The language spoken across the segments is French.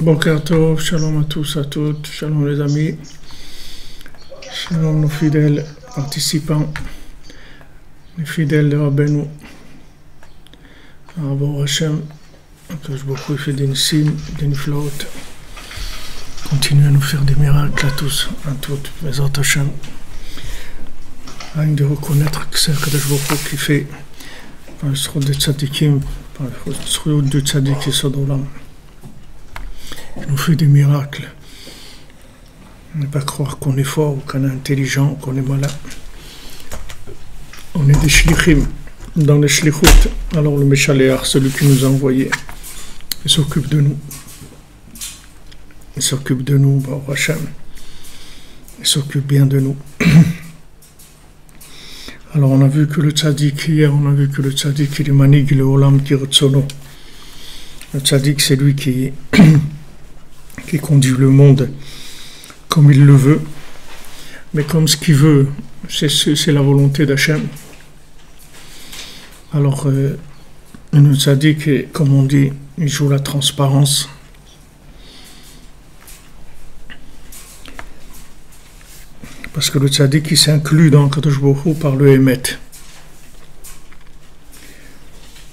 Boker Tov, shalom à tous, à toutes, shalom les amis, shalom nos fidèles participants, les fidèles de Rabbeinu, Rabbeinu Hashem, que je beaucoup fait des Nissim, des flottes, continuez à nous faire des miracles à tous, à toutes, mes autres Hashem, rien de reconnaître que c'est Kadosh Baruch Hu qui fait par le sroud de tzadikim, par le sroud de tzadik et Sodolam. Il nous fait des miracles. Ne pas croire qu'on est fort, qu'on est intelligent, qu'on est malin. On est des shlichim dans les shlichut. Alors le Meshaléach, celui qui nous a envoyés, il s'occupe de nous. Il s'occupe de nous, Baruch Hashem. Il s'occupe bien de nous. Alors on a vu que le tzaddik, hier on a vu que le tzaddik, il est manig le olam kiritzono. Le tzaddik, c'est lui qui conduit le monde comme il le veut, mais comme ce qu'il veut, c'est la volonté d'Hachem. Alors, le tzaddik, comme on dit, il joue la transparence. Parce que le tzaddik, il s'inclut dans Kadosh Baruch Hu par le Emet.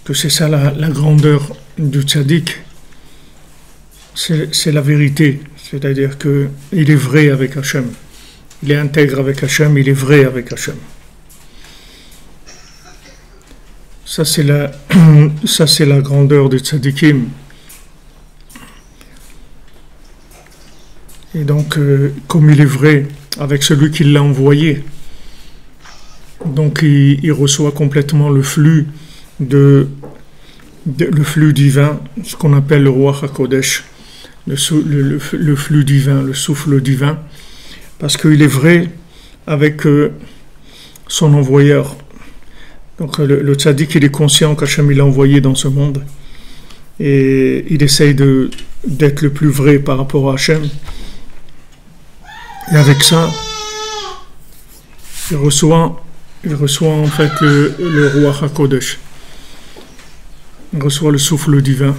Que c'est ça la grandeur du tzaddik. C'est la vérité, c'est-à-dire qu'il est vrai avec Hachem. Il est intègre avec Hachem, il est vrai avec Hachem. Ça c'est la grandeur du tzadikim. Et donc, comme il est vrai avec celui qui l'a envoyé, donc il reçoit complètement le flux le flux divin, ce qu'on appelle le Ruach HaKodesh. Le flux divin, le souffle divin, parce qu'il est vrai avec son envoyeur. Donc le tzaddik, il est conscient qu'Hachem il l'a envoyé dans ce monde, et il essaye d'être le plus vrai par rapport à Hachem. Et avec ça, il reçoit en fait le Ruach HaKodesh. Il reçoit le souffle divin.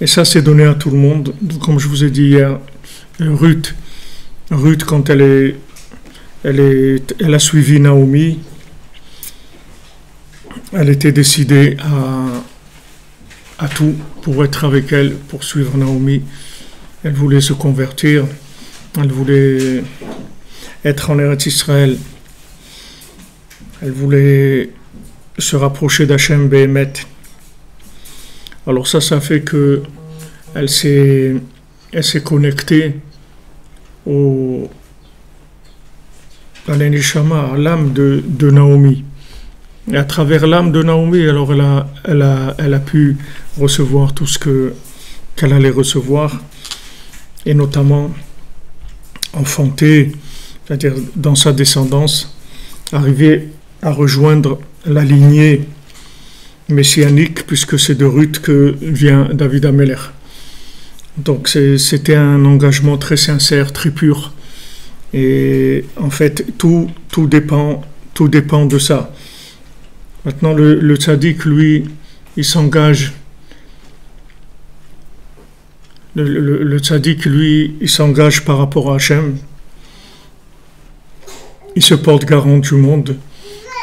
Et ça, c'est donné à tout le monde. Comme je vous ai dit hier, Ruth, quand elle a suivi Naomi, elle était décidée à tout pour être avec elle, pour suivre Naomi. Elle voulait se convertir, elle voulait être en Eretz Israël, elle voulait se rapprocher d'Hachem Behemet. Alors ça fait que elle s'est connectée à l'Eneshama, à l'âme de Naomi. Et à travers l'âme de Naomi, alors elle a pu recevoir tout ce qu'elle allait recevoir, et notamment enfanter, c'est-à-dire dans sa descendance, arriver à rejoindre la lignée messianique, puisque c'est de Ruth que vient David Amelech. Donc c'était un engagement très sincère, très pur. Et en fait, tout dépend de ça. Maintenant, le tzaddik, lui, il s'engage. Le tzaddik, lui, il s'engage par rapport à Hachem. Il se porte garant du monde.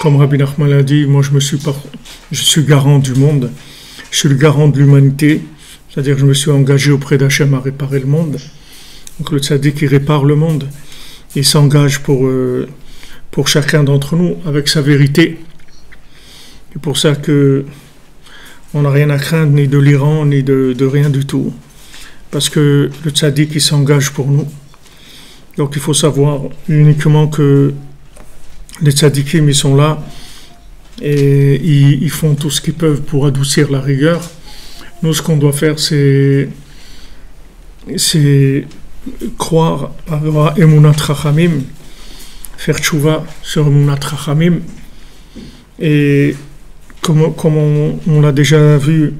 Comme Rabbi Nachman l'a dit, moi je suis garant du monde, je suis le garant de l'humanité, c'est-à-dire que je me suis engagé auprès d'Hachem à réparer le monde. Donc le tzaddik, il répare le monde, il s'engage pour chacun d'entre nous avec sa vérité. C'est pour ça que on n'a rien à craindre ni de l'Iran ni de rien du tout, parce que le tzaddik, il s'engage pour nous. Donc il faut savoir uniquement que les tzadikim, ils sont là et ils font tout ce qu'ils peuvent pour adoucir la rigueur. Nous, ce qu'on doit faire, c'est croire à Emunat Chachamim, faire tchouva sur Emunat Chachamim. Et comme on l'a déjà vu,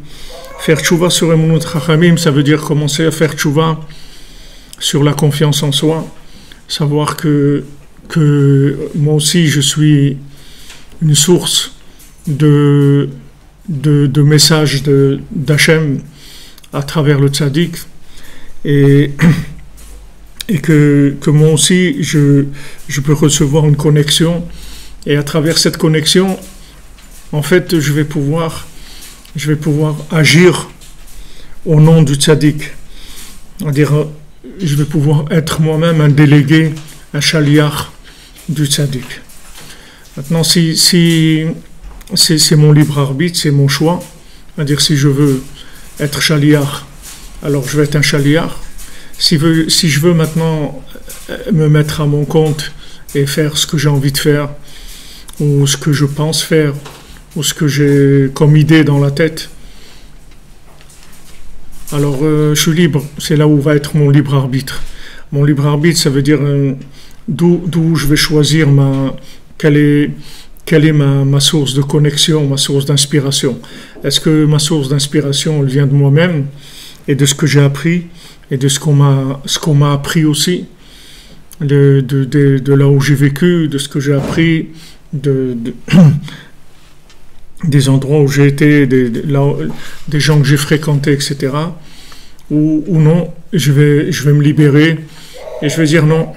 faire tchouva sur Emunat Chachamim, ça veut dire commencer à faire tchouva sur la confiance en soi, savoir que moi aussi je suis une source de messages d'Hachem à travers le tzaddik, et, et que moi aussi, je peux recevoir une connexion, et à travers cette connexion, en fait, je vais pouvoir agir au nom du tzaddik. C'est-à-dire, je vais pouvoir être moi-même un délégué, un chaliar du tzaddik. Maintenant, si c'est mon libre arbitre, c'est mon choix, c'est-à-dire si je veux être chaliar, alors je vais être un chaliar. Si je veux maintenant me mettre à mon compte et faire ce que j'ai envie de faire, ou ce que je pense faire, ou ce que j'ai comme idée dans la tête, alors je suis libre. C'est là où va être mon libre arbitre. Mon libre arbitre, ça veut dire d'où je vais choisir quelle est ma source de connexion, ma source d'inspiration. Est-ce que ma source d'inspiration, elle vient de moi-même et de ce que j'ai appris et de ce qu'on m'a appris aussi, de là où j'ai vécu, de ce que j'ai appris, des endroits où j'ai été, des gens que j'ai fréquentés, etc. Ou non, je vais me libérer et je vais dire non,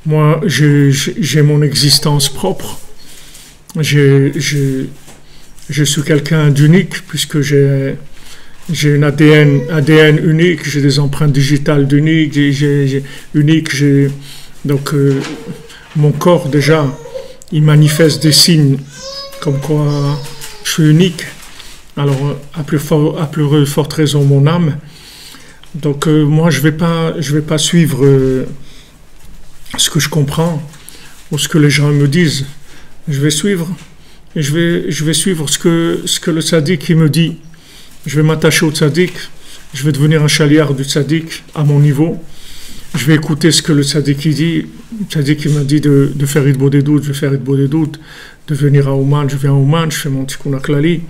moi j'ai mon existence propre, je suis quelqu'un d'unique puisque j'ai une ADN unique, j'ai des empreintes digitales d'unique, donc mon corps déjà, il manifeste des signes comme quoi je suis unique. Alors à plus forte raison mon âme. Donc moi je vais pas suivre ce que je comprends ou ce que les gens me disent. Je vais suivre ce que le tzaddik il me dit. Je vais m'attacher au tzaddik, je vais devenir un chaliar du tzaddik à mon niveau. Je vais écouter ce que le tzaddik il dit. Le tzaddik il m'a dit de faire Hitbodedut des doutes, je vais faire Hitbodedut des doutes, de venir à Ouman, je viens à Ouman, je fais mon Tikkun HaKlali,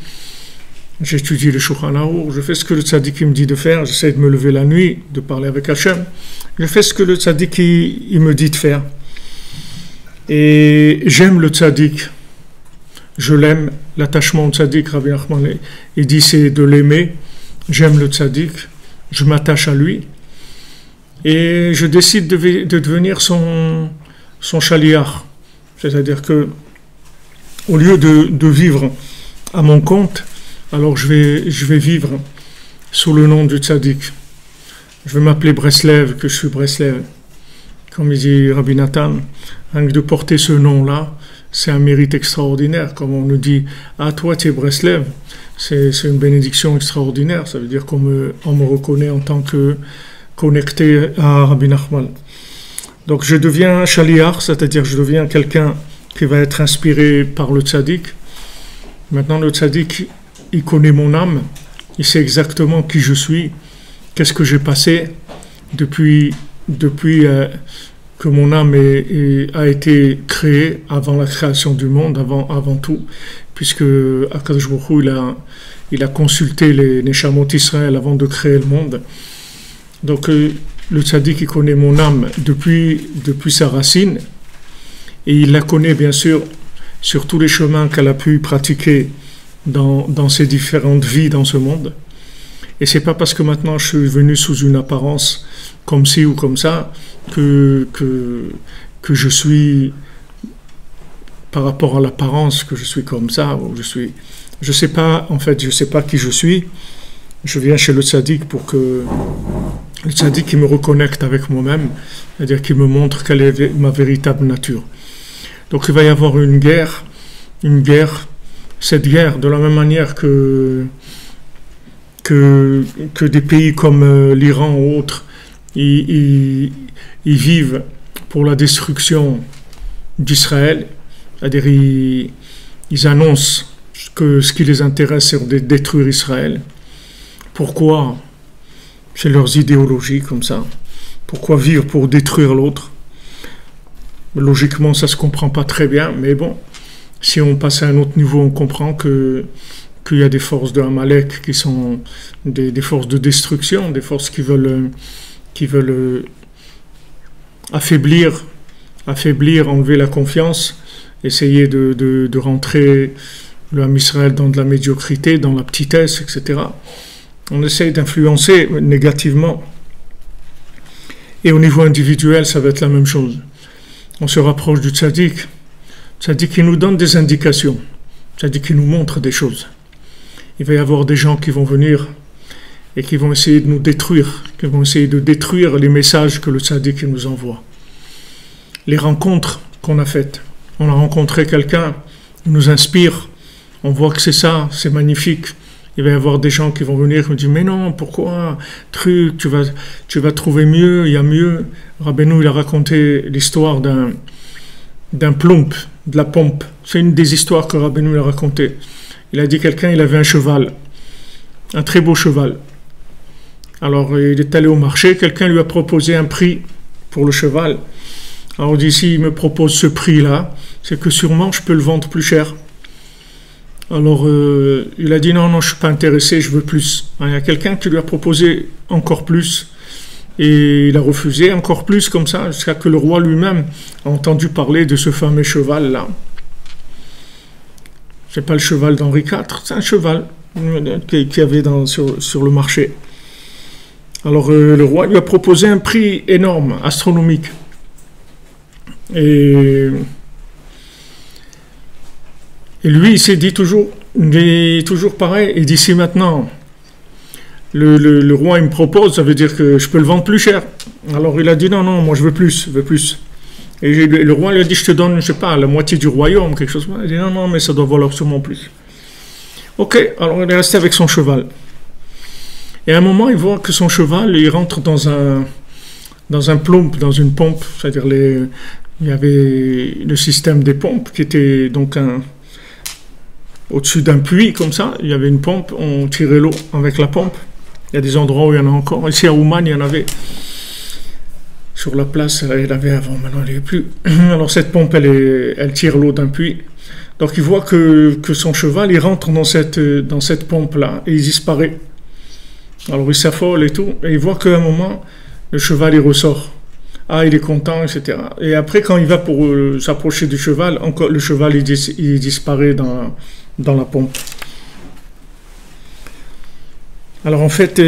j'étudie le Shulchan Aruch, je fais ce que le tzaddik il me dit de faire, j'essaie de me lever la nuit, de parler avec Hachem, je fais ce que le tzaddik il me dit de faire. Et j'aime le tzaddik, je l'aime, l'attachement au tzaddik, Rabbi Nachman, il dit c'est de l'aimer, j'aime le tzaddik, je m'attache à lui, et je décide de devenir son chaliar. C'est-à-dire que, au lieu de vivre à mon compte, alors je vais vivre sous le nom du tzaddik. Je vais m'appeler Breslev, que je suis Breslev. Comme il dit Rabbi Nathan, rien que de porter ce nom-là, c'est un mérite extraordinaire. Comme on nous dit, ah toi tu es Breslev, c'est une bénédiction extraordinaire. Ça veut dire qu'on me reconnaît en tant que connecté à Rabbi Nachman. Donc je deviens chaliar, c'est-à-dire je deviens quelqu'un qui va être inspiré par le tzaddik. Maintenant le tzaddik, il connaît mon âme, il sait exactement qui je suis, qu'est-ce que j'ai passé depuis que mon âme a été créée, avant la création du monde, avant tout, puisque Akadosh Baruch Hu, il a consulté les Neshamot Israël avant de créer le monde. Donc le tzaddik, il connaît mon âme depuis sa racine, et il la connaît bien sûr sur tous les chemins qu'elle a pu pratiquer dans ses différentes vies dans ce monde. Et c'est pas parce que maintenant je suis venu sous une apparence comme ci ou comme ça que je suis, par rapport à l'apparence, que je suis comme ça, ou je sais pas, en fait, je sais pas qui je suis. Je viens chez le tzaddik pour que le tzaddik me reconnecte avec moi-même, c'est-à-dire qu'il me montre quelle est ma véritable nature. Donc il va y avoir une guerre, cette guerre, de la même manière que des pays comme l'Iran ou autres, ils vivent pour la destruction d'Israël, c'est-à-dire ils annoncent que ce qui les intéresse, c'est de détruire Israël. Pourquoi? C'est leurs idéologies comme ça. Pourquoi vivre pour détruire l'autre? Logiquement, ça ne se comprend pas très bien, mais bon, si on passe à un autre niveau, on comprend qu'il y a des forces de Amalek qui sont des forces de destruction, des forces qui veulent affaiblir, enlever la confiance, essayer de rentrer le Ham Israël dans de la médiocrité, dans la petitesse, etc. On essaye d'influencer négativement Et au niveau individuel, ça va être la même chose. On se rapproche du tzaddik. Tzaddik, il nous donne des indications. Tzaddik, il nous montre des choses. Il va y avoir des gens qui vont venir et qui vont essayer de nous détruire, qui vont essayer de détruire les messages que le tzaddik nous envoie. Les rencontres qu'on a faites. On a rencontré quelqu'un, il nous inspire, on voit que c'est ça, c'est magnifique. Il va y avoir des gens qui vont venir et me dire « Mais non, pourquoi? Truc, tu vas trouver mieux, il y a mieux. » Rabbeinu, il a raconté l'histoire d'un plomb, de la pompe. C'est une des histoires que Rabbeinu a racontées. Il a dit quelqu'un, il avait un cheval, un très beau cheval. Alors il est allé au marché, quelqu'un lui a proposé un prix pour le cheval. Alors il dit, s'il me propose ce prix-là, c'est que sûrement je peux le vendre plus cher. Alors il a dit, non, je ne suis pas intéressé, je veux plus. Alors, il y a quelqu'un qui lui a proposé encore plus. Et il a refusé encore plus comme ça, jusqu'à que le roi lui-même a entendu parler de ce fameux cheval-là. C'est pas le cheval d'Henri IV, c'est un cheval qu'il y avait sur le marché. Alors le roi lui a proposé un prix énorme, astronomique. Et lui, il s'est dit toujours pareil, il dit si maintenant le roi il me propose, ça veut dire que je peux le vendre plus cher. Alors il a dit non, moi je veux plus. Et le roi lui a dit je te donne, je sais pas, la moitié du royaume, quelque chose. Il a dit non, mais ça doit valoir sûrement plus. Ok, alors il est resté avec son cheval. Et à un moment, il voit que son cheval, il rentre dans un plomb, dans une pompe, c'est-à-dire il y avait le système des pompes qui était donc au-dessus d'un puits comme ça, il y avait une pompe, on tirait l'eau avec la pompe. Il y a des endroits où il y en a encore. Ici à Ouman, il y en avait. Sur la place, il y en avait avant, maintenant il n'y en a plus. Alors cette pompe, elle tire l'eau d'un puits. Donc il voit que son cheval, il rentre dans cette pompe-là et il disparaît. Alors il s'affole et tout, et il voit qu'à un moment, le cheval, il ressort. Ah, il est content, etc. Et après, quand il va pour s'approcher du cheval, encore le cheval, il disparaît dans la pompe. Alors en fait,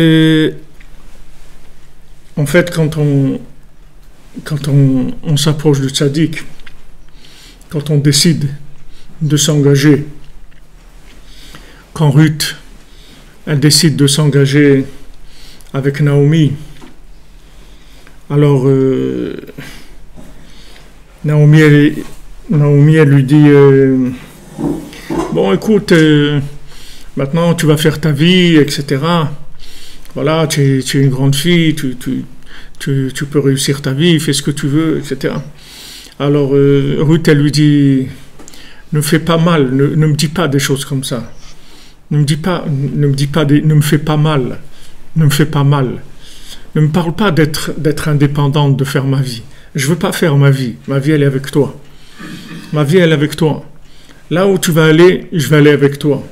quand on s'approche du tzaddik, quand on décide de s'engager, quand Ruth, elle décide de s'engager avec Naomi, alors Naomi, elle lui dit bon écoute, maintenant tu vas faire ta vie, etc. Voilà, tu es une grande fille, tu peux réussir ta vie, fais ce que tu veux, etc. Alors Ruth, elle lui dit ne fais pas mal, ne me dis pas des choses comme ça. Ne me fais pas mal. Ne me fais pas mal. Ne me parle pas d'être indépendante, de faire ma vie. Je veux pas faire ma vie. Ma vie, elle est avec toi. Ma vie, elle est avec toi. Là où tu vas aller, je vais aller avec toi.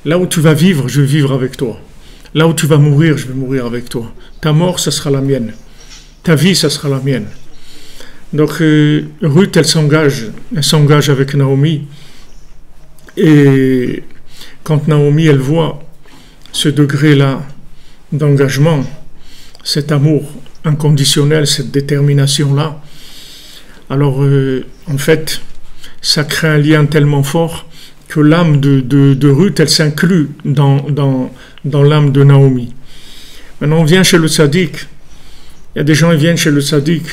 Là où tu vas vivre, je vais vivre avec toi. Là où tu vas mourir, je vais mourir avec toi. Ta mort, ça sera la mienne. Ta vie, ça sera la mienne. Donc, Ruth, elle s'engage avec Naomi. Et quand Naomi, elle voit ce degré-là d'engagement, cet amour inconditionnel, cette détermination-là, alors, en fait, ça crée un lien tellement fort que l'âme de Ruth, elle s'inclut dans l'âme de Naomi. Maintenant, on vient chez le tzaddik. Il y a des gens qui viennent chez le tzaddik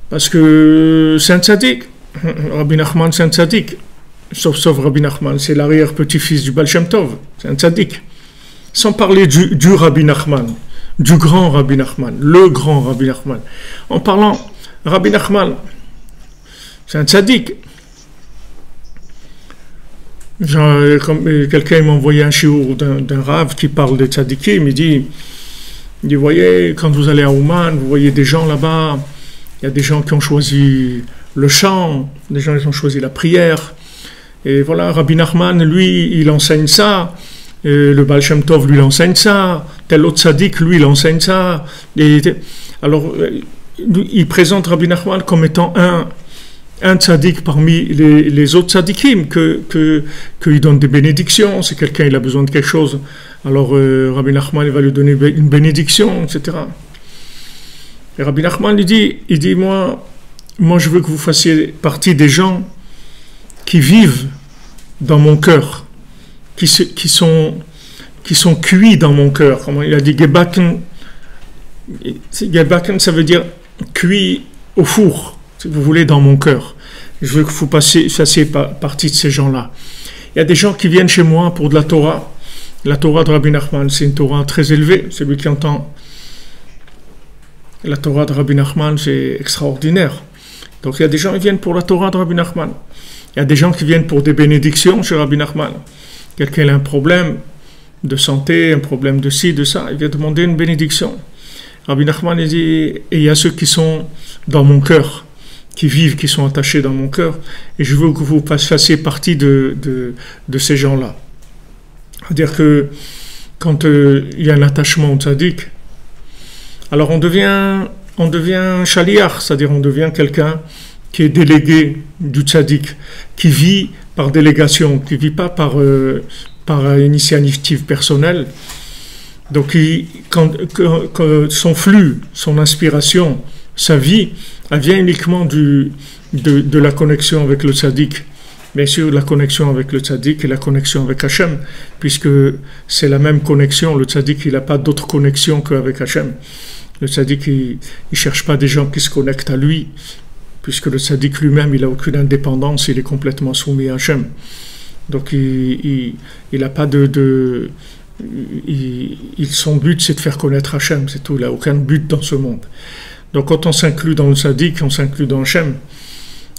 parce que c'est un tzaddik. Rabbi Nachman, c'est un tzaddik. Sauf Rabbi Nachman, c'est l'arrière-petit-fils du Baal Shem Tov. C'est un tzaddik. Sans parler du Rabbi Nachman, du grand Rabbi Nachman, le grand Rabbi Nachman. En parlant, Rabbi Nachman, c'est un tzaddik. Quelqu'un m'a envoyé un shiur d'un rave qui parle des tzaddikim. Il dit, voyez, quand vous allez à Ouman, vous voyez des gens là-bas, il y a des gens qui ont choisi le chant, des gens qui ont choisi la prière. Et voilà, Rabbi Nachman, lui, il enseigne ça. Et le Baal Shem Tov, lui, il enseigne ça. Tel autre tzaddik, lui, il enseigne ça. Alors, il présente Rabbi Nachman comme étant un tzaddik parmi les autres tzaddikim, qu'il donne des bénédictions. Si quelqu'un il a besoin de quelque chose, alors Rabbi Nachman il va lui donner une bénédiction, etc. Et Rabbi Nachman il dit moi je veux que vous fassiez partie des gens qui vivent dans mon cœur, qui sont cuits dans mon cœur. Comment il a dit Gebacken, ça veut dire cuit au four, si vous voulez, dans mon cœur. Je veux que vous fassiez partie de ces gens-là. Il y a des gens qui viennent chez moi pour de la Torah. La Torah de Rabbi Nachman, c'est une Torah très élevée. Celui qui entend la Torah de Rabbi Nachman, c'est extraordinaire. Donc il y a des gens qui viennent pour la Torah de Rabbi Nachman. Il y a des gens qui viennent pour des bénédictions chez Rabbi Nachman. Quelqu'un a un problème de santé, un problème de ci, de ça, il vient demander une bénédiction. Rabbi Nachman dit, et il y a ceux qui sont dans mon cœur, qui vivent, qui sont attachés dans mon cœur, et je veux que vous fassiez partie de ces gens-là. C'est-à-dire que quand il y a un attachement au tzaddik, alors on devient shaliach, c'est-à-dire on devient quelqu'un qui est délégué du tzaddik, qui vit par délégation, qui ne vit pas par initiative personnelle. Donc quand son flux, son inspiration, sa vie, elle vient uniquement de la connexion avec le tzaddik. Bien sûr, la connexion avec le tzaddik et la connexion avec Hachem, puisque c'est la même connexion. Le tzaddik, il n'a pas d'autre connexion qu'avec Hachem. Le tzaddik, il ne cherche pas des gens qui se connectent à lui, puisque le tzaddik lui-même, il n'a aucune indépendance, il est complètement soumis à Hachem. Donc, il n'a pas son but, c'est de faire connaître Hachem, c'est tout. Il n'a aucun but dans ce monde. Donc, quand on s'inclut dans le tzaddik, on s'inclut dans Hachem.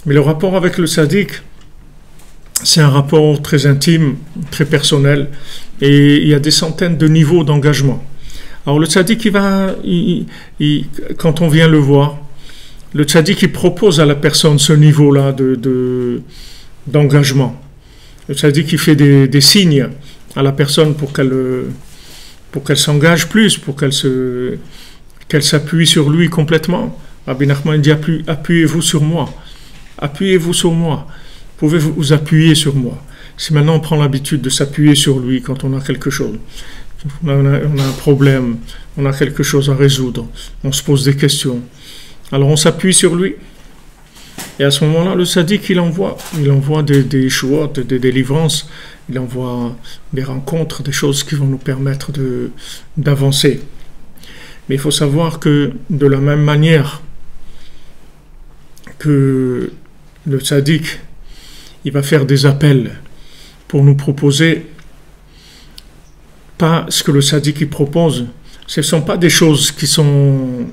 Mais le rapport avec le tzaddik, c'est un rapport très intime, très personnel, et il y a des centaines de niveaux d'engagement. Alors le tzaddik, quand on vient le voir, le tzaddik, il propose à la personne ce niveau-là d'engagement. Le tzaddik, il fait des signes à la personne pour qu'elle s'engage plus, pour qu'elle s'appuie sur lui complètement. Rabbi Nachman dit, appuyez-vous sur moi. Appuyez-vous sur moi. Pouvez vous appuyer sur moi. Si maintenant on prend l'habitude de s'appuyer sur lui quand on a quelque chose, on a un problème, on a quelque chose à résoudre, on se pose des questions, alors on s'appuie sur lui. Et à ce moment-là, le tzaddik, il envoie des choix, des délivrances, il envoie des rencontres, des choses qui vont nous permettre d'avancer. Mais il faut savoir que de la même manière que le tzaddik, il va faire des appels pour nous proposer pas ce que le tzaddik propose. Ce ne sont pas des choses qui sont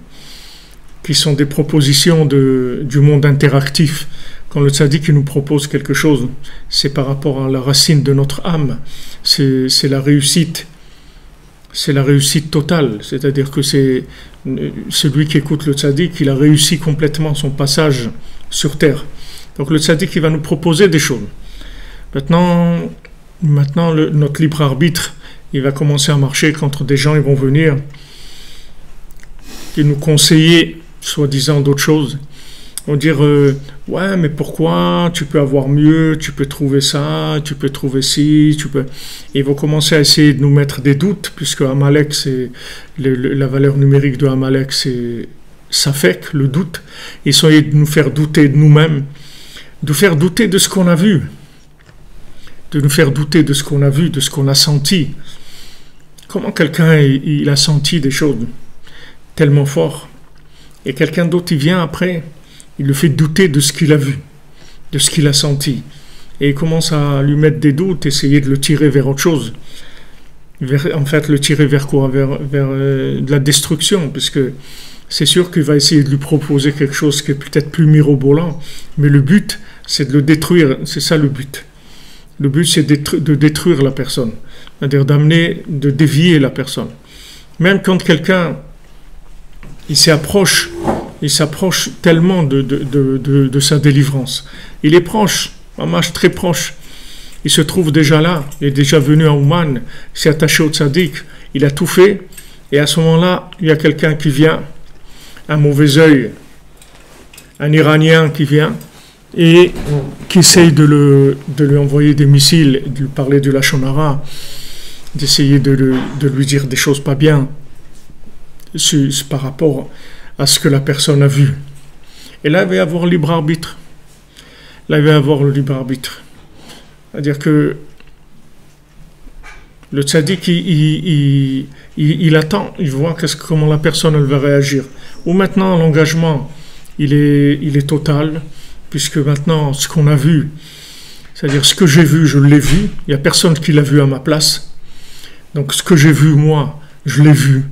des propositions du monde interactif. Quand le tzaddik nous propose quelque chose, c'est par rapport à la racine de notre âme. C'est la réussite. C'est la réussite totale. C'est-à-dire que c'est celui qui écoute le tzaddik, il a réussi complètement son passage sur terre. Donc le tzaddik, il va nous proposer des choses. Maintenant notre libre arbitre, il va commencer à marcher contre des gens, ils vont venir et nous conseiller, soi-disant, d'autres choses. On va dire, ouais, mais pourquoi, tu peux avoir mieux, tu peux trouver ça, tu peux trouver ci, tu peux... Et ils vont commencer à essayer de nous mettre des doutes, puisque Amalek, la valeur numérique de Amalek, c'est Safek, le doute. Ils sont de nous faire douter de nous-mêmes, de faire douter de ce qu'on a vu, de nous faire douter de ce qu'on a vu, de ce qu'on a senti. Comment quelqu'un il a senti des choses tellement fort, et quelqu'un d'autre il vient après, il le fait douter de ce qu'il a vu, de ce qu'il a senti, et il commence à lui mettre des doutes, essayer de le tirer vers autre chose, en fait le tirer vers quoi, vers de la destruction, puisque c'est sûr qu'il va essayer de lui proposer quelque chose qui est peut-être plus mirobolant, mais le but, c'est de le détruire, c'est ça le but. Le but, c'est de détruire la personne, c'est-à-dire de dévier la personne. Même quand quelqu'un, il s'approche tellement de sa délivrance. Il est proche, un match très proche. Il se trouve déjà là, il est déjà venu à Ouman, il s'est attaché au tzaddik, il a tout fait, et à ce moment-là, il y a quelqu'un qui vient, un mauvais œil, un Iranien qui vient et qui essaye de lui envoyer des missiles, de lui parler de la Shonara, d'essayer de lui dire des choses pas bien par rapport à ce que la personne a vu. Et là, il va y avoir le libre arbitre. Là, il va y avoir le libre arbitre. C'est-à-dire que le tzaddik, il attend, il voit comment la personne elle va réagir. Ou maintenant, l'engagement, il est total, puisque maintenant, ce qu'on a vu, c'est-à-dire ce que j'ai vu, je l'ai vu. Il n'y a personne qui l'a vu à ma place. Donc, ce que j'ai vu, moi, je l'ai vu.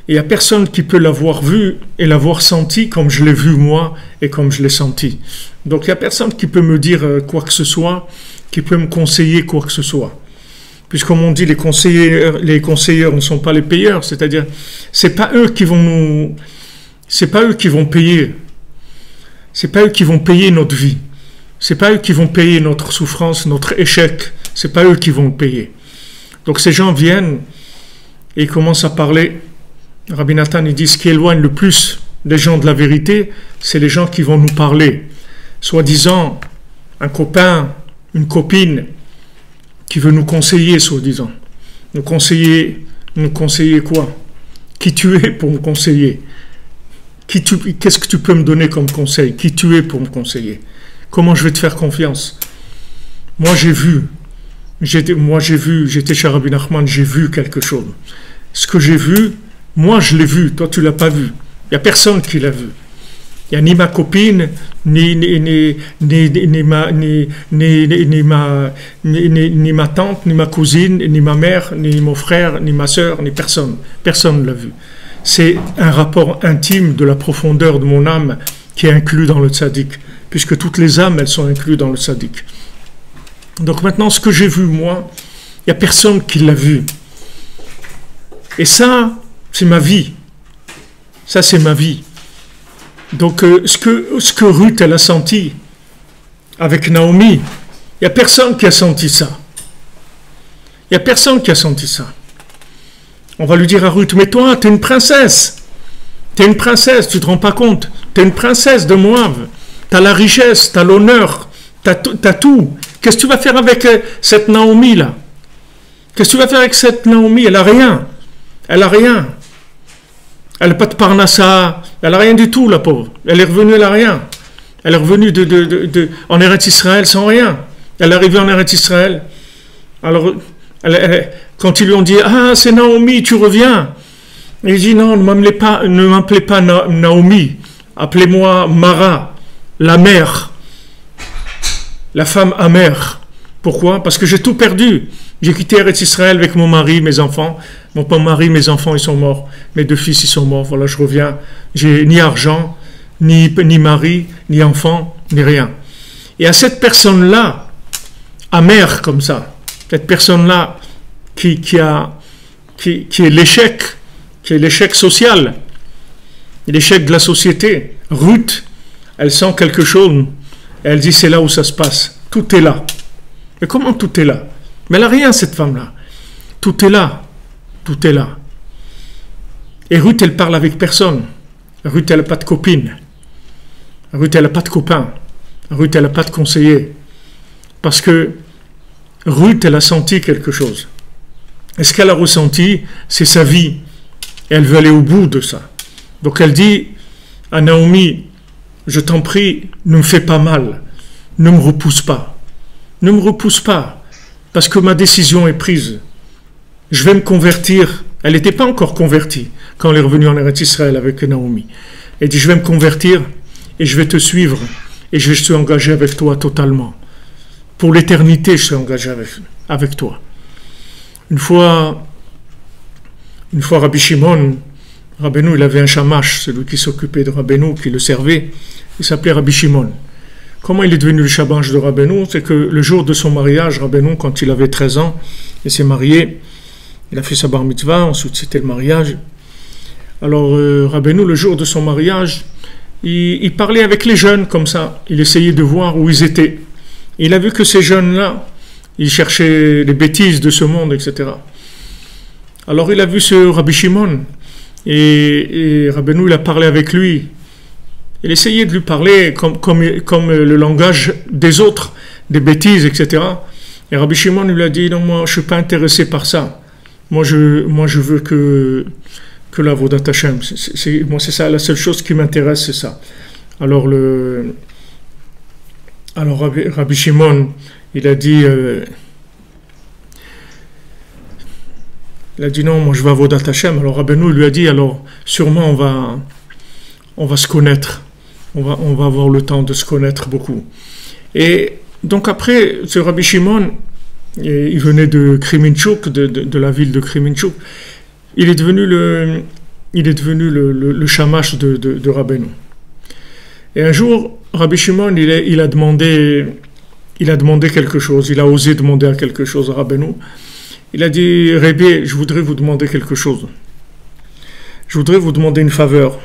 Et il n'y a personne qui peut l'avoir vu et l'avoir senti comme je l'ai vu, moi, et comme je l'ai senti. Donc, il n'y a personne qui peut me dire quoi que ce soit, qui peut me conseiller quoi que ce soit. Puisqu'on on dit les conseillers ne sont pas les payeurs, c'est-à-dire c'est pas eux qui vont payer, c'est pas eux qui vont payer notre vie, c'est pas eux qui vont payer notre souffrance, notre échec, c'est pas eux qui vont le payer. Donc ces gens viennent et ils commencent à parler. Rabbi Nathan il dit ce qui éloigne le plus des gens de la vérité, c'est les gens qui vont nous parler, soi-disant un copain, une copine qui veut nous conseiller, soi-disant. Nous conseiller quoi? Qui tu es pour me conseiller? Qu'est-ce que tu peux me donner comme conseil? Qui tu es pour me conseiller? Comment je vais te faire confiance? Moi, j'étais chez Rabbi Nachman, j'ai vu quelque chose. Ce que j'ai vu, moi, je l'ai vu, toi, tu ne l'as pas vu. Il n'y a personne qui l'a vu. Il n'y a ni ma copine, ni ma tante, ni ma cousine, ni ma mère, ni mon frère, ni ma sœur, ni personne. Personne ne l'a vu. C'est un rapport intime de la profondeur de mon âme qui est inclus dans le tzaddik, puisque toutes les âmes, elles sont incluses dans le tzaddik. Donc maintenant, ce que j'ai vu, moi, il n'y a personne qui l'a vu. Et ça, c'est ma vie. Ça, c'est ma vie. Donc, ce que Ruth, elle a senti avec Naomi, il n'y a personne qui a senti ça. Il n'y a personne qui a senti ça. On va lui dire à Ruth, mais toi, tu es une princesse. Tu es une princesse, tu ne te rends pas compte. Tu es une princesse de Moab. Tu as la richesse, tu as l'honneur, tu as tout. Qu'est-ce que tu vas faire avec cette Naomi-là? Qu'est-ce que tu vas faire avec cette Naomi? Elle n'a rien. Elle n'a rien. Elle n'a pas de parnassa, elle n'a rien du tout, la pauvre. Elle est revenue, elle n'a rien. Elle est revenue en Eretz Israël sans rien. Elle est arrivée en Eretz Israël. Alors, quand ils lui ont dit, ah, c'est Naomi, tu reviens. Il dit, non, ne m'appelez pas Naomi. Appelez-moi Mara, la mère. La femme amère. Pourquoi? Parce que j'ai tout perdu. J'ai quitté Eretz Israël avec mon mari, mes enfants. Mon mari, mes enfants, ils sont morts. Mes 2 fils, ils sont morts. Voilà, je reviens. J'ai ni argent, ni mari, ni enfant, ni rien. Et à cette personne-là, amère comme ça, cette personne-là qui est l'échec social, l'échec de la société, Ruth, elle sent quelque chose. Elle dit, c'est là où ça se passe. Tout est là. Mais comment tout est là? Mais elle n'a rien, cette femme-là. Tout est là. Tout est là. Et Ruth, elle parle avec personne. Ruth, elle n'a pas de copine. Ruth, elle n'a pas de copain. Ruth, elle n'a pas de conseiller. Parce que Ruth, elle a senti quelque chose. Et ce qu'elle a ressenti, c'est sa vie. Et elle veut aller au bout de ça. Donc elle dit à Naomi, je t'en prie, ne me fais pas mal. Ne me repousse pas. Ne me repousse pas. Parce que ma décision est prise. Je vais me convertir. Elle n'était pas encore convertie quand elle est revenue en Eretz Israël avec Naomi. Elle dit, je vais me convertir et je vais te suivre et je suis engagé avec toi totalement. Pour l'éternité, je suis engagé avec toi. Une fois Rabbi Shimon, Rabbeinu, il avait un shamash, celui qui s'occupait de Rabbeinu, qui le servait, il s'appelait Rabbi Shimon. Comment il est devenu le shamash de Rabbeinu? C'est que le jour de son mariage, Rabbeinu, quand il avait 13 ans, il s'est marié, il a fait sa bar mitzvah, ensuite c'était le mariage. Alors Rabbeinu, le jour de son mariage, il parlait avec les jeunes comme ça, il essayait de voir où ils étaient. Et il a vu que ces jeunes-là, ils cherchaient les bêtises de ce monde, etc. Alors il a vu ce Rabbi Shimon, et Rabbeinu, il a parlé avec lui. Il essayait de lui parler comme le langage des autres, des bêtises, etc. Et Rabbi Shimon lui a dit, non, moi je ne suis pas intéressé par ça. Moi je veux que que la Avodat Hashem. Moi, c'est ça, la seule chose qui m'intéresse, c'est ça. Alors, Rabbi Shimon, il a dit non, moi je vais à Avodat Hashem. Alors Rabbeinu lui a dit, alors sûrement on va se connaître, on va avoir le temps de se connaître beaucoup. Et donc après, ce Rabbi Shimon, il venait de Kremenchuk, de la ville de Kremenchuk, il est devenu le shamash de Rabbeinu. Et un jour, Rabbi Shimon, il a demandé quelque chose, il a osé demander quelque chose à Rabbeinu. Il a dit, Rebbe, je voudrais vous demander quelque chose. Je voudrais vous demander une faveur.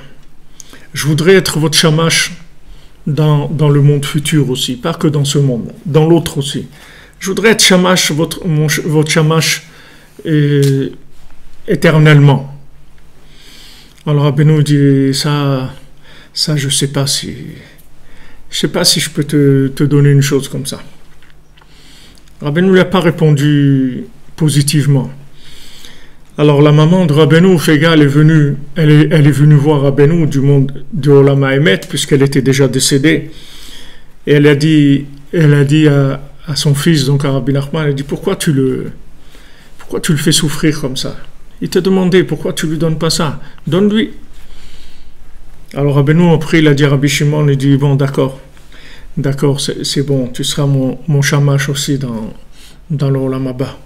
Je voudrais être votre shamash dans le monde futur aussi, pas que dans ce monde, dans l'autre aussi. Je voudrais être shamash, votre shamash éternellement. Alors Rabbeinu dit, ça je sais pas si je peux te donner une chose comme ça. Rabbeinu ne lui a pas répondu positivement. Alors la maman de Rabbeinu, Fega, elle est venue voir Rabbeinu du monde de Olam HaEmet, puisqu'elle était déjà décédée. Et elle a dit à son fils, donc à Rabbi Nachman, elle a dit, pourquoi tu le fais souffrir comme ça? Il t'a demandé, pourquoi tu lui donnes pas ça? Donne-lui. Alors Rabbeinu, après, il a dit à Rabbi Shimon, il dit, bon, d'accord, c'est bon, tu seras mon shamash aussi dans l'Olam Haba.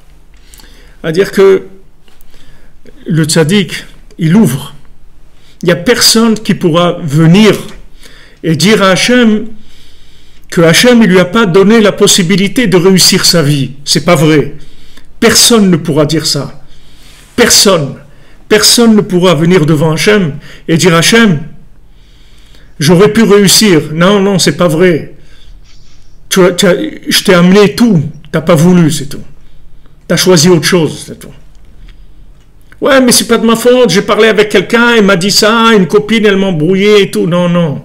À dire que le tzaddik, il ouvre. Il n'y a personne qui pourra venir et dire à Hachem que Hachem ne lui a pas donné la possibilité de réussir sa vie. C'est pas vrai. Personne ne pourra dire ça. Personne ne pourra venir devant Hachem et dire Hachem, j'aurais pu réussir. Non, c'est pas vrai. Je t'ai amené tout. T'as pas voulu, c'est tout. T'as choisi autre chose, c'est tout. Ouais, mais c'est pas de ma faute, j'ai parlé avec quelqu'un, il m'a dit ça, une copine, elle m'a embrouillé et tout. Non.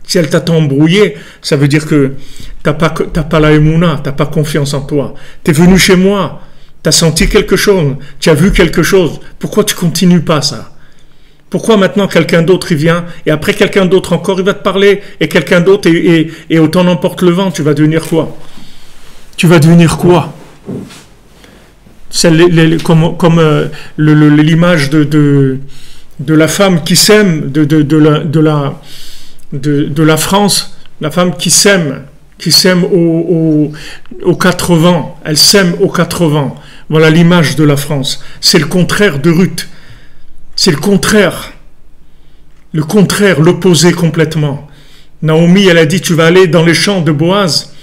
Si elle t'a embrouillé, ça veut dire que t'as pas la émouna, t'as pas confiance en toi. T'es venu chez moi, t'as senti quelque chose, tu as vu quelque chose. Pourquoi tu continues pas ça? Pourquoi maintenant quelqu'un d'autre il vient et après quelqu'un d'autre encore il va te parler et quelqu'un d'autre et autant n'emporte le vent, tu vas devenir quoi? C'est comme l'image de la femme qui sème de la France, la femme qui sème aux quatre vents, elle sème aux quatre vents. Voilà l'image de la France. C'est le contraire de Ruth. C'est le contraire, l'opposé complètement. Naomi, elle a dit, tu vas aller dans les champs de Boaz,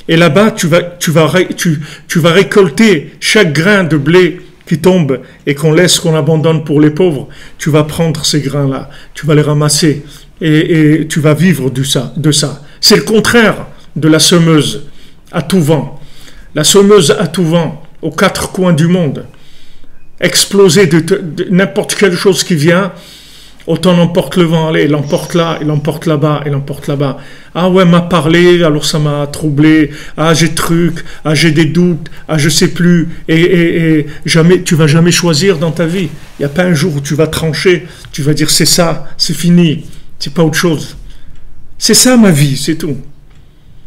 et là-bas, tu vas récolter chaque grain de blé qui tombe et qu'on abandonne pour les pauvres. Tu vas prendre ces grains-là, tu vas les ramasser et tu vas vivre de ça. C'est le contraire de la semeuse à tout vent. La semeuse à tout vent, aux quatre coins du monde, exploser de n'importe quelle chose qui vient, autant l'emporte le vent, allez, il l'emporte là, il l'emporte là-bas, il l'emporte là-bas. Ah ouais, m'a parlé, alors ça m'a troublé. Ah, j'ai j'ai des doutes, je sais plus. Et jamais, tu vas jamais choisir dans ta vie. Il n'y a pas un jour où tu vas trancher, tu vas dire c'est ça, c'est fini, c'est pas autre chose. C'est ça ma vie, c'est tout.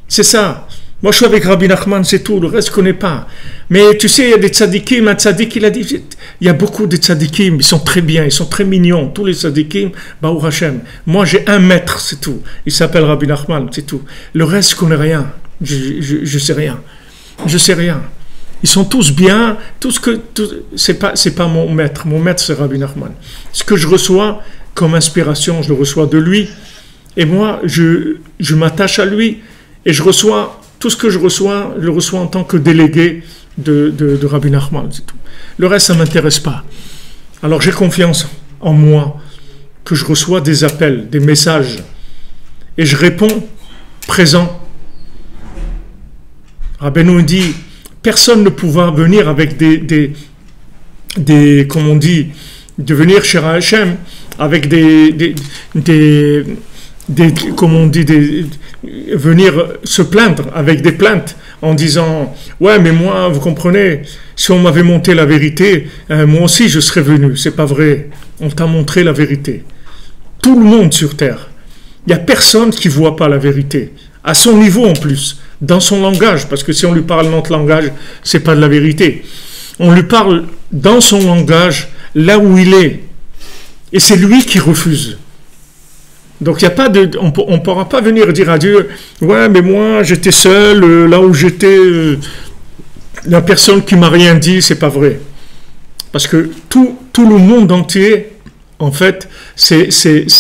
C'est ça. Moi, je suis avec Rabbi Nachman, c'est tout. Le reste, je ne connais pas. Mais tu sais, il y a des tzadikim. Un tzadik, il a dit, il y a beaucoup de tzadikim. Ils sont très bien, ils sont très mignons. Tous les tzadikim, Baruch Hashem. Moi, j'ai un maître, c'est tout. Il s'appelle Rabbi Nachman, c'est tout. Le reste, je ne connais rien. Je sais rien. Je sais rien. Ils sont tous bien. C'est pas mon maître. Mon maître, c'est Rabbi Nachman. Ce que je reçois comme inspiration, je le reçois de lui. Et moi, je m'attache à lui. Et je reçois... Tout ce que je le reçois en tant que délégué de Rabbi Nachman, c'est tout. Le reste, ça ne m'intéresse pas. Alors j'ai confiance en moi, que je reçois des appels, des messages, et je réponds présent. Rabbeinu dit, personne ne pourra venir avec des comme on dit, de venir chez Hachem avec comme on dit, venir se plaindre avec des plaintes en disant « Ouais, mais moi, vous comprenez, si on m'avait montré la vérité, moi aussi je serais venu. » C'est pas vrai. On t'a montré la vérité. Tout le monde sur Terre. Il n'y a personne qui ne voit pas la vérité. À son niveau en plus. Dans son langage. Parce que si on lui parle notre langage, c'est pas de la vérité. On lui parle dans son langage, là où il est. Et c'est lui qui refuse. Donc, il y a pas de, on ne pourra pas venir dire à Dieu, ouais, mais moi, j'étais seul, là où j'étais, la personne qui m'a rien dit, c'est pas vrai. Parce que tout le monde entier, en fait, c'est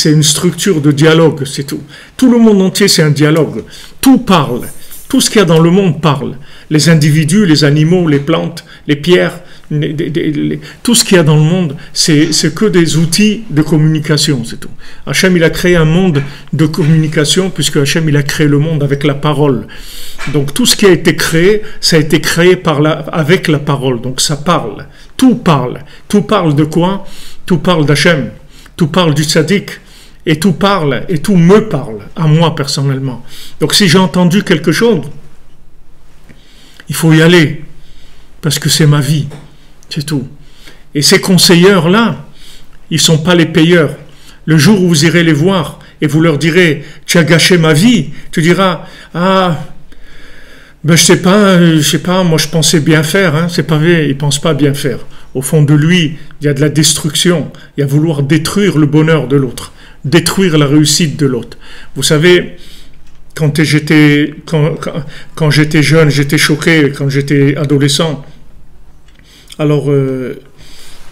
une structure de dialogue, c'est tout. Tout le monde entier, c'est un dialogue. Tout parle. Tout ce qu'il y a dans le monde parle. Les individus, les animaux, les plantes, les pierres, tout ce qu'il y a dans le monde, c'est que des outils de communication, c'est tout. Hachem, il a créé un monde de communication, puisque Hachem, il a créé le monde avec la parole. Donc tout ce qui a été créé, ça a été créé avec la parole. Donc ça parle. Tout parle. Tout parle de quoi? Tout parle d'Hachem. Tout parle du tzaddik. Et tout parle, et tout me parle, à moi personnellement. Donc si j'ai entendu quelque chose, il faut y aller, parce que c'est ma vie, c'est tout. Et ces conseilleurs-là, ils ne sont pas les payeurs. Le jour où vous irez les voir, et vous leur direz, tu as gâché ma vie, tu diras, ah, ben je sais pas, moi je pensais bien faire, hein. C'est pas vrai, il pense pas bien faire. Au fond de lui, il y a de la destruction, il y a vouloir détruire le bonheur de l'autre. Détruire la réussite de l'autre. Vous savez, quand j'étais jeune, j'étais choqué, quand j'étais adolescent. Alors,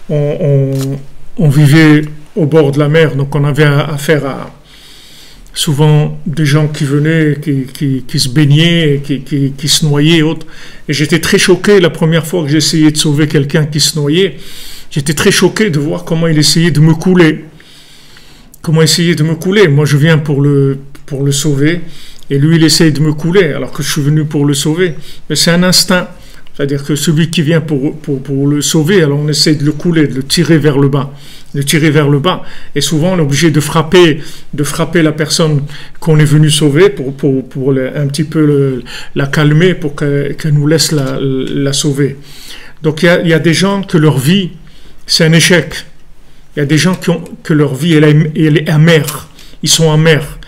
on vivait au bord de la mer, donc on avait affaire à souvent des gens qui venaient, qui se baignaient, qui se noyaient et autres. Et j'étais très choqué la première fois que j'essayais de sauver quelqu'un qui se noyait. J'étais très choqué de voir comment il essayait de me couler. Comment essayer de me couler? Moi, je viens pour le sauver, et lui, il essaye de me couler, alors que je suis venu pour le sauver. Mais c'est un instinct. C'est-à-dire que celui qui vient pour le sauver, alors on essaie de le couler, de le tirer vers le bas. De tirer vers le bas. Et souvent, on est obligé de frapper la personne qu'on est venu sauver pour un petit peu la calmer, pour qu'elle nous laisse la sauver. Donc, il y a des gens que leur vie, c'est un échec. Il y a des gens que leur vie elle est amère. Ils sont amers.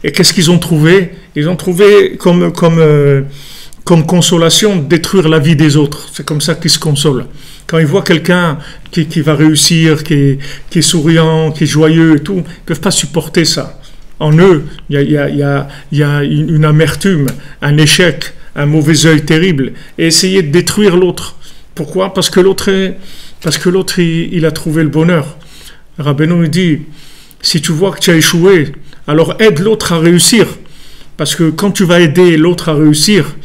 Et qu'est-ce qu'ils ont trouvé? Ils ont trouvé comme consolation de détruire la vie des autres. C'est comme ça qu'ils se consolent. Quand ils voient quelqu'un qui va réussir, qui est souriant, qui est joyeux et tout, ils ne peuvent pas supporter ça. En eux, il y a une amertume, un échec, un mauvais œil terrible. Et essayer de détruire l'autre. Pourquoi? Parce que l'autre, il a trouvé le bonheur. Rabbeinu dit, si tu vois que tu as échoué, alors aide l'autre à réussir. Parce que quand tu vas aider l'autre à réussir,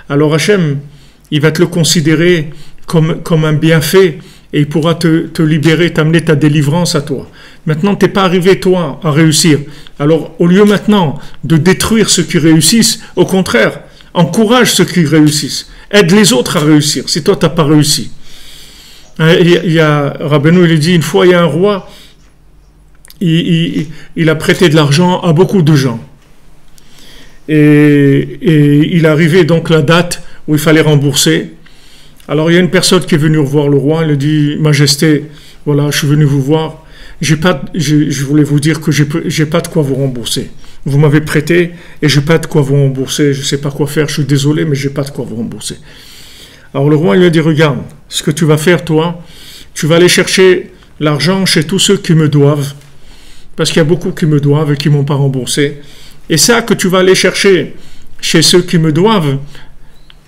alors Hachem, il va te le considérer comme un bienfait et il pourra te libérer, t'amener ta délivrance à toi. Maintenant, tu n'es pas arrivé, toi, à réussir. Alors, au lieu maintenant de détruire ceux qui réussissent, au contraire, encourage ceux qui réussissent. Aide les autres à réussir, si toi, tu n'as pas réussi. Rabbeinu, il dit, une fois, il y a un roi, il a prêté de l'argent à beaucoup de gens. Et il arrivait donc la date où il fallait rembourser. Alors il y a une personne qui est venue voir le roi, il dit, Majesté, voilà, je suis venu vous voir, je voulais vous dire que j'ai pas de quoi vous rembourser. Vous m'avez prêté et j'ai pas de quoi vous rembourser, je sais pas quoi faire, je suis désolé, mais j'ai pas de quoi vous rembourser. Alors le roi lui a dit, regarde, ce que tu vas faire toi, tu vas aller chercher l'argent chez tous ceux qui me doivent, parce qu'il y a beaucoup qui me doivent et qui m'ont pas remboursé. Et ça que tu vas aller chercher chez ceux qui me doivent,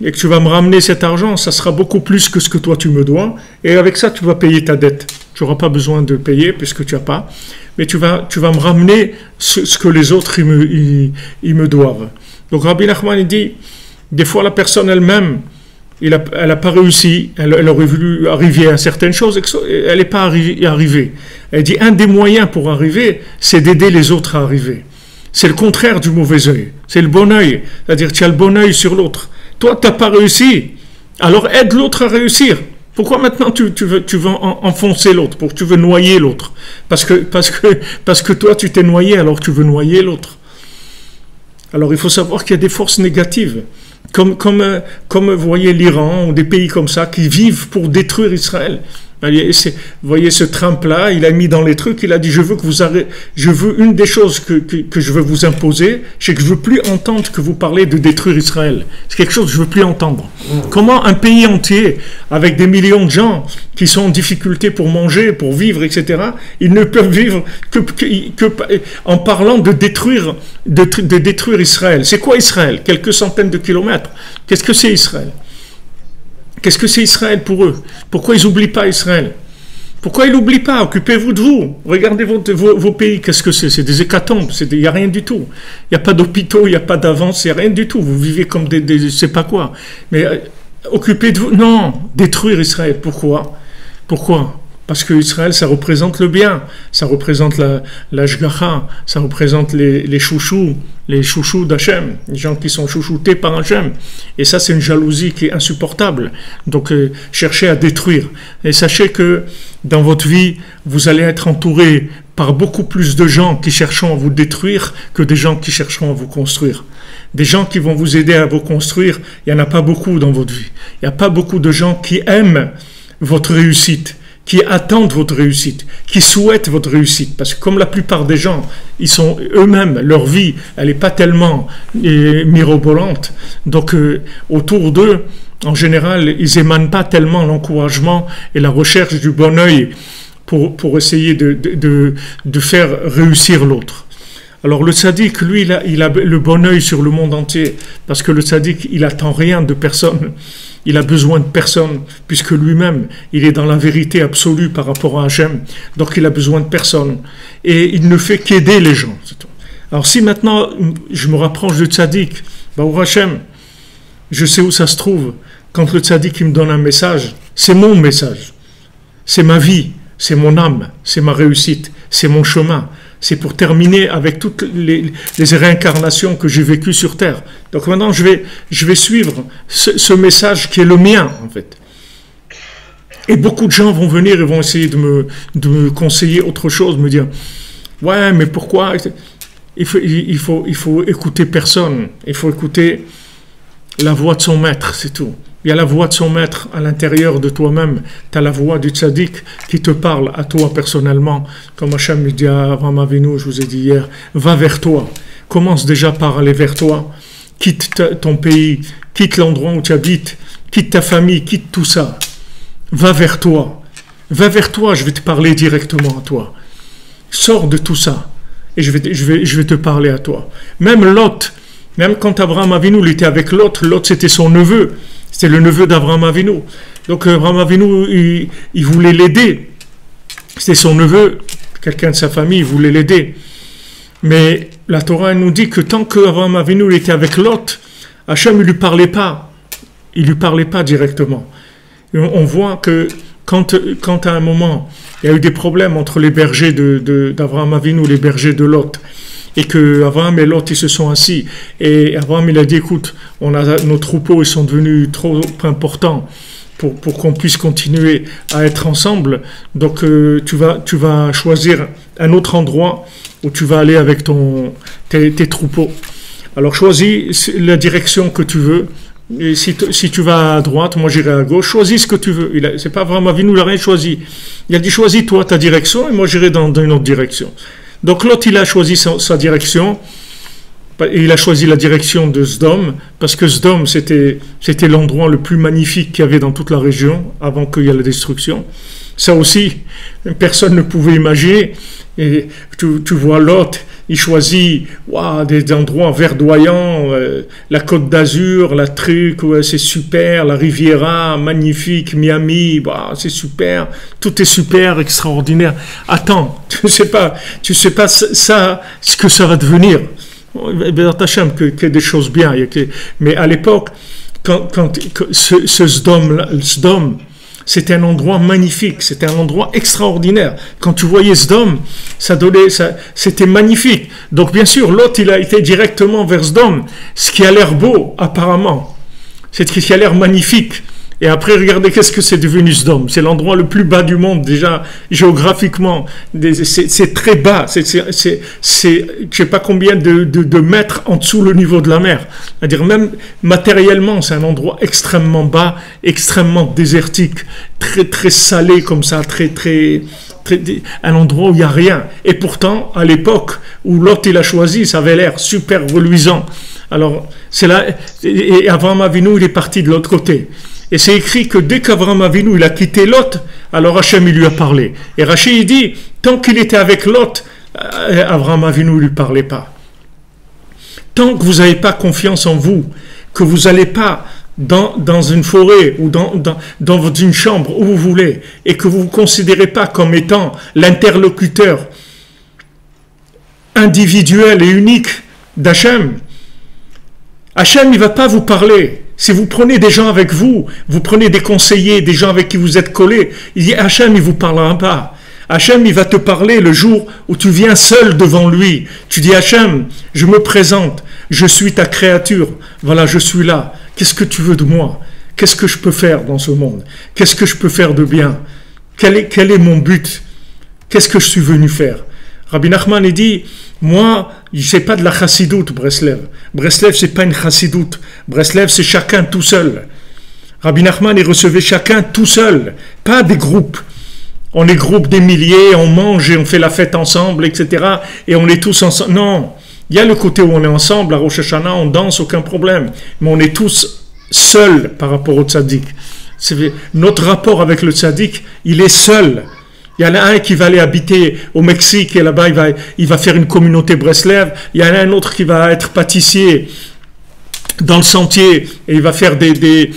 et que tu vas me ramener cet argent, ça sera beaucoup plus que ce que toi tu me dois, et avec ça tu vas payer ta dette. Tu n'auras pas besoin de payer puisque tu n'as pas, mais tu vas me ramener ce que les autres ils me doivent. Donc Rabbi Nachman il dit, des fois la personne elle-même, elle n'a pas réussi, elle aurait voulu arriver à certaines choses, elle n'est pas arrivée. Elle dit, un des moyens pour arriver, c'est d'aider les autres à arriver. C'est le contraire du mauvais œil, c'est le bon œil, c'est-à-dire tu as le bon œil sur l'autre. Toi, tu n'as pas réussi, alors aide l'autre à réussir. Pourquoi maintenant tu veux enfoncer l'autre, tu veux noyer l'autre? Parce que toi, tu t'es noyé, alors tu veux noyer l'autre. Alors il faut savoir qu'il y a des forces négatives Comme vous voyez l'Iran ou des pays comme ça qui vivent pour détruire Israël. Vous voyez ce Trump-là, il a mis dans les trucs, il a dit je veux une des choses que je veux vous imposer, c'est que je veux plus entendre que vous parlez de détruire Israël. C'est quelque chose que je veux plus entendre. Comment un pays entier, avec des millions de gens qui sont en difficulté pour manger, pour vivre, etc., ils ne peuvent vivre que en parlant de détruire Israël. C'est quoi Israël? Quelques centaines de kilomètres. Qu'est-ce que c'est Israël? Qu'est-ce que c'est Israël pour eux? Pourquoi ils n'oublient pas Israël? Pourquoi ils n'oublient pas? Occupez-vous de vous. Regardez vos pays. Qu'est-ce que c'est? C'est des hécatombes. Il n'y a rien du tout. Il n'y a pas d'hôpitaux, il n'y a pas d'avance, il n'y a rien du tout. Vous vivez comme je ne sais pas quoi. Mais occupez de vous. Non, détruire Israël. Pourquoi? Pourquoi? Parce que Israël, ça représente le bien, ça représente la shgacha, ça représente les chouchous d'Hachem, les gens qui sont chouchoutés par Hachem. Et ça, c'est une jalousie qui est insupportable. Donc, cherchez à détruire. Et sachez que dans votre vie, vous allez être entouré par beaucoup plus de gens qui chercheront à vous détruire que des gens qui chercheront à vous construire. Des gens qui vont vous aider à vous construire, il n'y en a pas beaucoup dans votre vie. Il n'y a pas beaucoup de gens qui aiment votre réussite, qui attendent votre réussite, qui souhaitent votre réussite. Parce que comme la plupart des gens, ils sont eux-mêmes, leur vie, elle n'est pas tellement mirobolante. Donc autour d'eux, en général, ils émanent pas tellement l'encouragement et la recherche du bon œil pour essayer de faire réussir l'autre. Alors le tzaddik, lui, il a le bon œil sur le monde entier, parce que le tzaddik, il attend rien de personne. Il a besoin de personne, puisque lui-même, il est dans la vérité absolue par rapport à Hachem. Donc il a besoin de personne. Et il ne fait qu'aider les gens. Alors si maintenant, je me rapproche du tzaddik, Baruch Hachem, je sais où ça se trouve. Quand le tzaddik il me donne un message, c'est mon message. C'est ma vie, c'est mon âme, c'est ma réussite, c'est mon chemin. C'est pour terminer avec toutes les réincarnations que j'ai vécues sur Terre. Donc maintenant, je vais suivre ce message qui est le mien, en fait. Et beaucoup de gens vont venir et vont essayer de me conseiller autre chose, me dire « Ouais, mais pourquoi ?» Il faut écouter personne. Il faut écouter la voix de son maître, c'est tout. Il y a la voix de son maître à l'intérieur de toi-même. Tu as la voix du tzaddik qui te parle à toi personnellement. Comme Hachem me dit à Avraham Avinu, je vous ai dit hier, va vers toi. Commence déjà par aller vers toi. Quitte ton pays, quitte l'endroit où tu habites, quitte ta famille, quitte tout ça. Va vers toi. Va vers toi, je vais te parler directement à toi. Sors de tout ça et je vais te parler à toi. Même Lot, même quand Avraham Avinu il était avec Lot c'était son neveu. C'était le neveu d'Avraham Avinu. Donc Avraham Avinu, il voulait l'aider. C'était son neveu, quelqu'un de sa famille, il voulait l'aider. Mais la Torah nous dit que tant qu'Avraham Avinu était avec Lot, Hachem ne lui parlait pas. Il ne lui parlait pas directement. Et on voit que quand à un moment, il y a eu des problèmes entre les bergers d'Avraham Avinu et les bergers de Lot, et que Abraham et Lot ils se sont assis, et Abraham il a dit écoute, nos troupeaux ils sont devenus trop importants pour qu'on puisse continuer à être ensemble, donc tu vas choisir un autre endroit où tu vas aller avec tes troupeaux. Alors choisis la direction que tu veux. Et si tu vas à droite, moi j'irai à gauche, choisis ce que tu veux. C'est pas vraiment Avinu, il n'a rien choisi. Il a dit choisis toi ta direction et moi j'irai dans une autre direction. Donc l'autre il a choisi sa direction, et il a choisi la direction de Sdom, parce que Sdom c'était l'endroit le plus magnifique qu'il y avait dans toute la région, avant qu'il y ait la destruction. Ça aussi, personne ne pouvait imaginer. Et tu vois Lot, il choisit des endroits verdoyants, la Côte d'Azur, la truc, c'est super, la Riviera, magnifique, Miami, c'est super, tout est super, extraordinaire. Attends, tu sais pas ça, ce que ça va devenir. Qu'il y a des choses bien, mais à l'époque, quand ce Sdom, c'était un endroit magnifique, c'était un endroit extraordinaire. Quand tu voyais Sdom, c'était magnifique. Donc bien sûr, l'autre, il a été directement vers Sdom, ce qui a l'air beau, apparemment. C'est ce qui a l'air magnifique. Et après, regardez qu'est-ce que c'est devenu Sdom. C'est l'endroit le plus bas du monde, déjà, géographiquement. C'est très bas. Je sais pas combien de mètres en dessous le niveau de la mer. C'est-à-dire, même matériellement, c'est un endroit extrêmement bas, extrêmement désertique, très, très salé comme ça, un endroit où il n'y a rien. Et pourtant, à l'époque où Lot il a choisi, ça avait l'air super reluisant. Alors, c'est là, et Avraham Avinu, il est parti de l'autre côté. Et c'est écrit que dès qu'Avraham Avinu, il a quitté Lot, alors Hachem, il lui a parlé. Et Rachid, il dit, tant qu'il était avec Lot, Avraham Avinu ne lui parlait pas. Tant que vous n'avez pas confiance en vous, que vous n'allez pas dans une forêt ou dans une chambre où vous voulez, et que vous ne vous considérez pas comme étant l'interlocuteur individuel et unique d'Hachem, Hachem, il ne va pas vous parler. Si vous prenez des gens avec vous, vous prenez des conseillers, des gens avec qui vous êtes collés, il dit Hachem, il ne vous parlera pas. Hachem, il va te parler le jour où tu viens seul devant lui. Tu dis Hachem, je me présente, je suis ta créature, voilà, je suis là. Qu'est-ce que tu veux de moi? Qu'est-ce que je peux faire dans ce monde? Qu'est-ce que je peux faire de bien? Quel est mon but? Qu'est-ce que je suis venu faire? Rabbi Nachman, il dit, moi, c'est pas de la chassidoute, Breslev. Breslev, c'est pas une chassidoute. Breslev, c'est chacun tout seul. Rabbi Nachman, il recevait chacun tout seul, pas des groupes. On est groupe des milliers, on mange et on fait la fête ensemble, etc. Et on est tous ensemble. Non, il y a le côté où on est ensemble, à Rosh Hashanah, on danse, aucun problème. Mais on est tous seuls par rapport au tzaddik. Notre rapport avec le tzaddik, il est seul. Il y en a un qui va aller habiter au Mexique et là-bas il va faire une communauté Breslev. Il y en a un autre qui va être pâtissier dans le sentier et il va faire des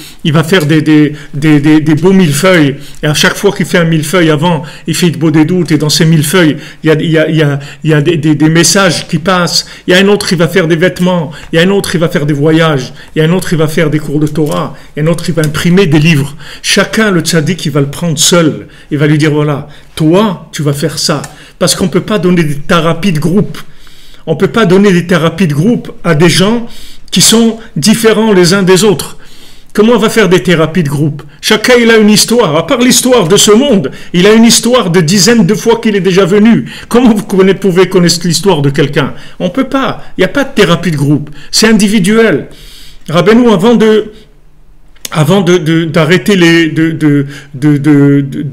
beaux millefeuilles. Et à chaque fois qu'il fait un millefeuille avant, il fait de beaux des doutes et dans ces millefeuilles, il y a des messages qui passent. Il y a un autre qui va faire des vêtements. Il y a un autre qui va faire des voyages. Il y a un autre qui va faire des cours de Torah. Et un autre qui va imprimer des livres. Chacun, le tzaddik, il va le prendre seul. Il va lui dire, voilà, toi, tu vas faire ça. Parce qu'on ne peut pas donner des thérapies de groupe. On ne peut pas donner des thérapies de groupe à des gens qui sont différents les uns des autres. Comment on va faire des thérapies de groupe? Chacun, il a une histoire. À part l'histoire de ce monde, il a une histoire de dizaines de fois qu'il est déjà venu. Comment vous pouvez connaître l'histoire de quelqu'un? On ne peut pas. Il n'y a pas de thérapie de groupe. C'est individuel. Rabbeinu, avant d'arrêter de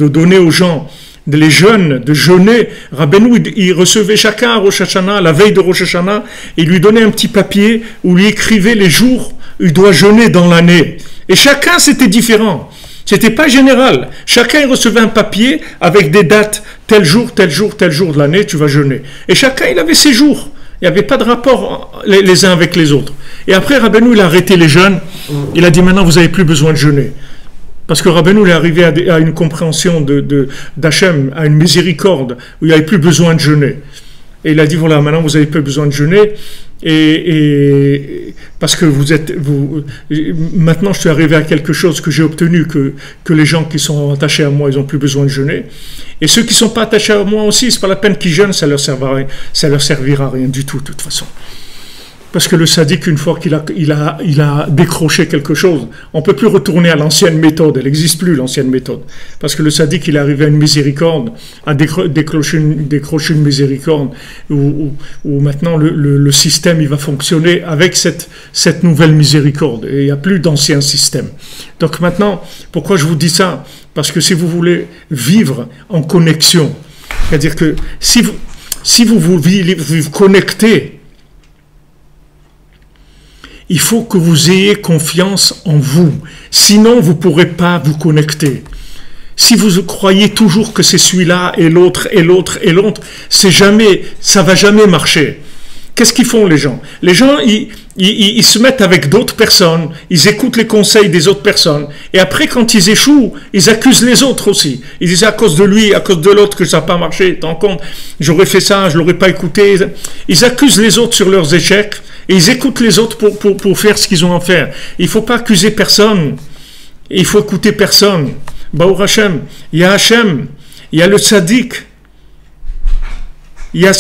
donner aux gens, les jeunes, de jeûner, Rabbeinu, il recevait chacun à Rosh Hashanah, la veille de Rosh Hashanah, et lui donnait un petit papier où lui écrivait les jours où il doit jeûner dans l'année. Et chacun, c'était différent. C'était pas général. Chacun, il recevait un papier avec des dates, tel jour, tel jour, tel jour de l'année, tu vas jeûner. Et chacun, il avait ses jours. Il n'y avait pas de rapport les uns avec les autres. Et après, Rabbeinu, il a arrêté les jeûnes. Il a dit, maintenant, vous n'avez plus besoin de jeûner. Parce que Rabbeinu est arrivé à une compréhension d'Hachem, à une miséricorde, où il n'y avait plus besoin de jeûner. Et il a dit, voilà, maintenant vous n'avez plus besoin de jeûner, et parce que maintenant je suis arrivé à quelque chose que j'ai obtenu, que les gens qui sont attachés à moi, ils n'ont plus besoin de jeûner. Et ceux qui ne sont pas attachés à moi aussi, c'est pas la peine qu'ils jeûnent, ça leur servira à rien du tout, de toute façon. Parce que le sadique, une fois qu'il a décroché quelque chose, on ne peut plus retourner à l'ancienne méthode, elle n'existe plus l'ancienne méthode. Parce que le sadique, il est arrivé à une miséricorde, à décrocher une miséricorde, où maintenant le système il va fonctionner avec cette nouvelle miséricorde. Et il n'y a plus d'ancien système. Donc maintenant, pourquoi je vous dis ça? Parce que si vous voulez vivre en connexion, c'est-à-dire que si vous vous connectez, il faut que vous ayez confiance en vous. Sinon, vous ne pourrez pas vous connecter. Si vous croyez toujours que c'est celui-là et l'autre et l'autre et l'autre, ça ne va jamais marcher. Qu'est-ce qu'ils font les gens? Les gens, ils se mettent avec d'autres personnes, ils écoutent les conseils des autres personnes, et après quand ils échouent, ils accusent les autres aussi. Ils disent à cause de lui, à cause de l'autre que ça n'a pas marché, t'en compte, j'aurais fait ça, je l'aurais pas écouté. Ils accusent les autres sur leurs échecs, et ils écoutent les autres pour faire ce qu'ils ont à faire. Il ne faut pas accuser personne, il faut écouter personne. Baruch Hashem, il y a le tzaddik, il y a